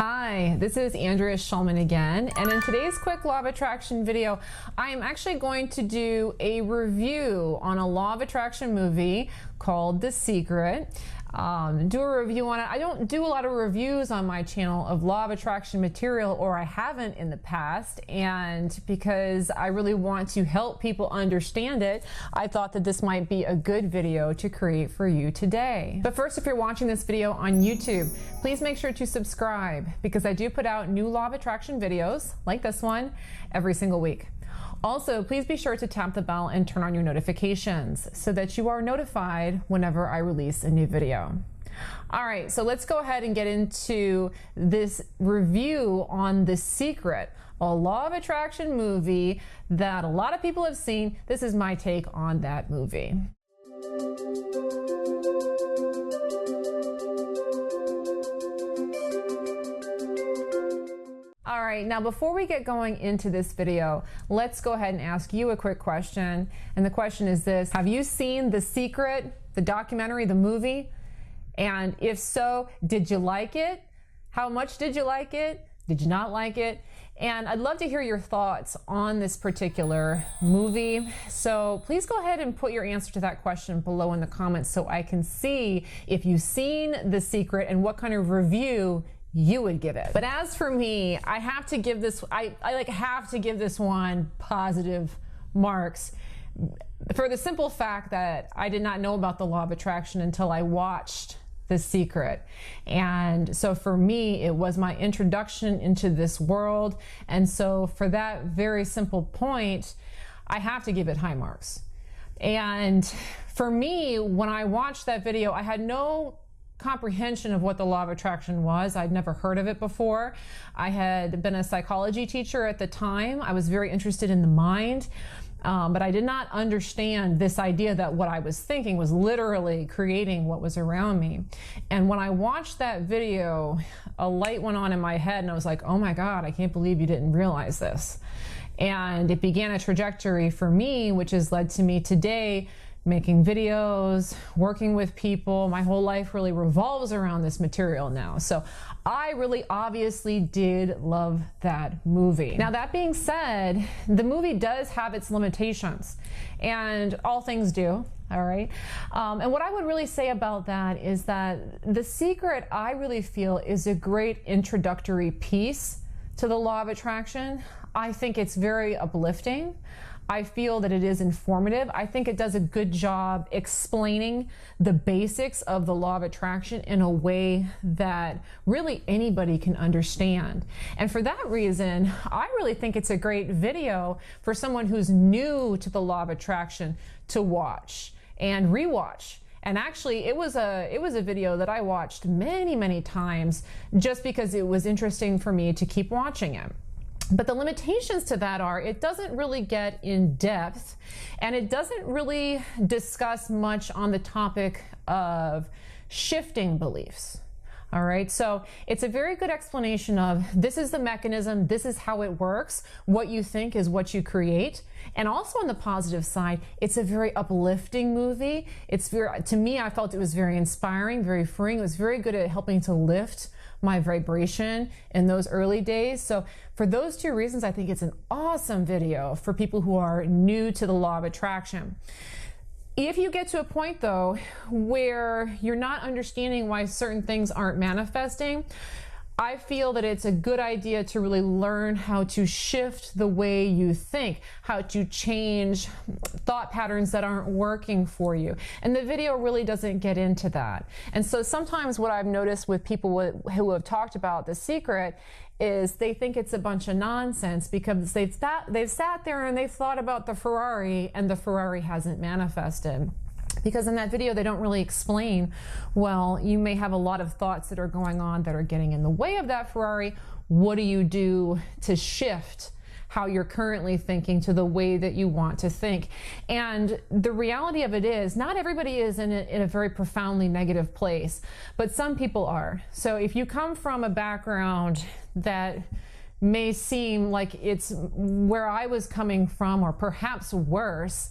Hi, this is Andrea Schulman again, and in today's quick law of attraction video, I am actually going to do a review on a law of attraction movie called The Secret. Do a review on it. I don't do a lot of reviews on my channel of law of attraction material, or I haven't in the past, and because I really want to help people understand it, I thought that this might be a good video to create for you today. But first, if you're watching this video on YouTube, please make sure to subscribe, because I do put out new law of attraction videos like this one every single week. Also, please be sure to tap the bell and turn on your notifications so that you are notified whenever I release a new video. All right, so let's go ahead and get into this review on The Secret, a law of attraction movie that a lot of people have seen. This is my take on that movie. All right, now before we get going into this video, let's go ahead and ask you a quick question. And the question is this: have you seen The Secret, the documentary, the movie? And if so, did you like it? How much did you like it? Did you not like it? And I'd love to hear your thoughts on this particular movie. So please go ahead and put your answer to that question below in the comments so I can see if you've seen The Secret and what kind of review you would give it. But as for me, I have to give this, I have to give this one positive marks, for the simple fact that I did not know about the law of attraction until I watched The Secret. And so for me, it was my introduction into this world. And so for that very simple point, I have to give it high marks. And for me, when I watched that video, I had no comprehension of what the law of attraction was. I'd never heard of it before. I had been a psychology teacher at the time. I was very interested in the mind, but I did not understand this idea that what I was thinking was literally creating what was around me. And when I watched that video, a light went on in my head and I was like, oh my God, I can't believe you didn't realize this. And it began a trajectory for me, which has led to me today making videos, working with people. My whole life really revolves around this material now. So I really obviously did love that movie. Now, that being said, the movie does have its limitations, and all things do. All right. And what I would really say about that is that The Secret, I really feel, is a great introductory piece to the law of attraction. I think it's very uplifting. I feel that it is informative. I think it does a good job explaining the basics of the law of attraction in a way that really anybody can understand. And for that reason, I really think it's a great video for someone who's new to the law of attraction to watch and rewatch. And actually, it was a video that I watched many, many times just because it was interesting for me to keep watching it. But the limitations to that are it doesn't really get in depth, and it doesn't really discuss much on the topic of shifting beliefs. All right, so it's a very good explanation of this is the mechanism, this is how it works, what you think is what you create. And also on the positive side, it's a very uplifting movie. To me, I felt it was very inspiring, very freeing. It was very good at helping to lift my vibration in those early days. So for those two reasons, I think it's an awesome video for people who are new to the law of attraction. If you get to a point though where you're not understanding why certain things aren't manifesting, I feel that it's a good idea to really learn how to shift the way you think, how to change thought patterns that aren't working for you. And the video really doesn't get into that. And so sometimes what I've noticed with people who have talked about The Secret is they think it's a bunch of nonsense because they've sat there and they've thought about the Ferrari and the Ferrari hasn't manifested. Because in that video, they don't really explain, well, you may have a lot of thoughts that are going on that are getting in the way of that Ferrari. What do you do to shift how you're currently thinking to the way that you want to think? And the reality of it is, not everybody is in a very profoundly negative place, but some people are. So if you come from a background that may seem like it's where I was coming from, or perhaps worse,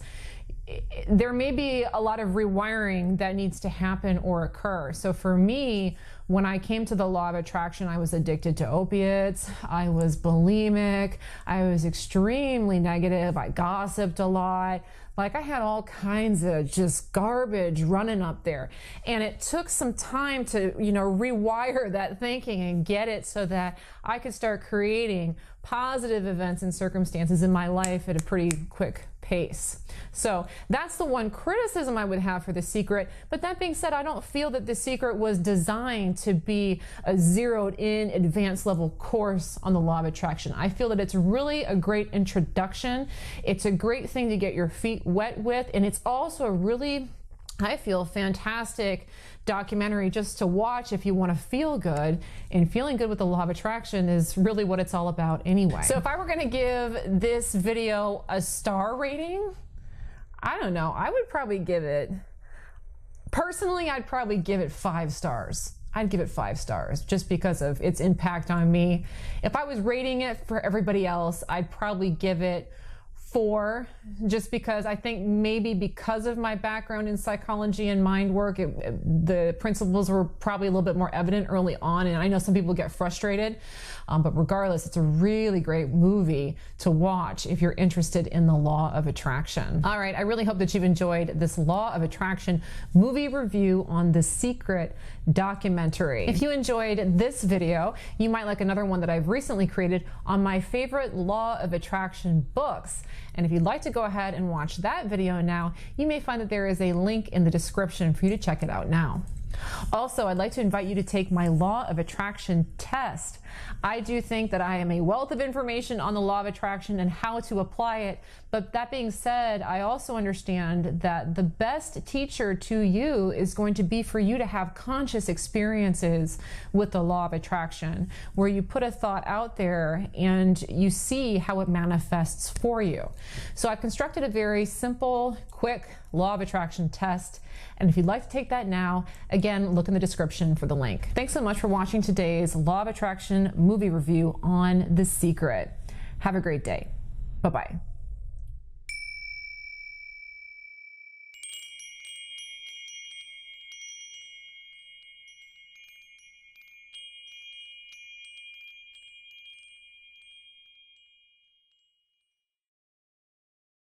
there may be a lot of rewiring that needs to happen or occur. So for me, When I came to the law of attraction, I was addicted to opiates, I was bulimic, I was extremely negative, I gossiped a lot. Like, I had all kinds of just garbage running up there. And it took some time to, rewire that thinking and get it so that I could start creating positive events and circumstances in my life at a pretty quick pace. So that's the one criticism I would have for The Secret. But that being said, I don't feel that The Secret was designed to be a zeroed in advanced level course on the law of attraction. I feel that it's really a great introduction. It's a great thing to get your feet wet with, and it's also a really, I feel, fantastic documentary just to watch if you want to feel good, and feeling good with the law of attraction is really what it's all about anyway. So if I were going to give this video a star rating, I don't know, I would probably give it, personally, I'd probably give it 5 stars. I'd give it 5 stars just because of its impact on me. If I was rating it for everybody else, I'd probably give it 4, just because I think maybe because of my background in psychology and mind work, the principles were probably a little bit more evident early on, and I know some people get frustrated, but regardless, it's a really great movie to watch if you're interested in the law of attraction. All right, I really hope that you've enjoyed this law of attraction movie review on The Secret documentary. If you enjoyed this video, you might like another one that I've recently created on my favorite law of attraction books. And if you'd like to go ahead and watch that video now, you may find that there is a link in the description for you to check it out now. Also, I'd like to invite you to take my law of attraction test. I do think that I am a wealth of information on the law of attraction and how to apply it. But that being said, I also understand that the best teacher to you is going to be for you to have conscious experiences with the law of attraction, where you put a thought out there and you see how it manifests for you. So I've constructed a very simple, quick law of attraction test. And if you'd like to take that now, again, look in the description for the link. Thanks so much for watching today's law of attraction movie review on The Secret. Have a great day. Bye-bye.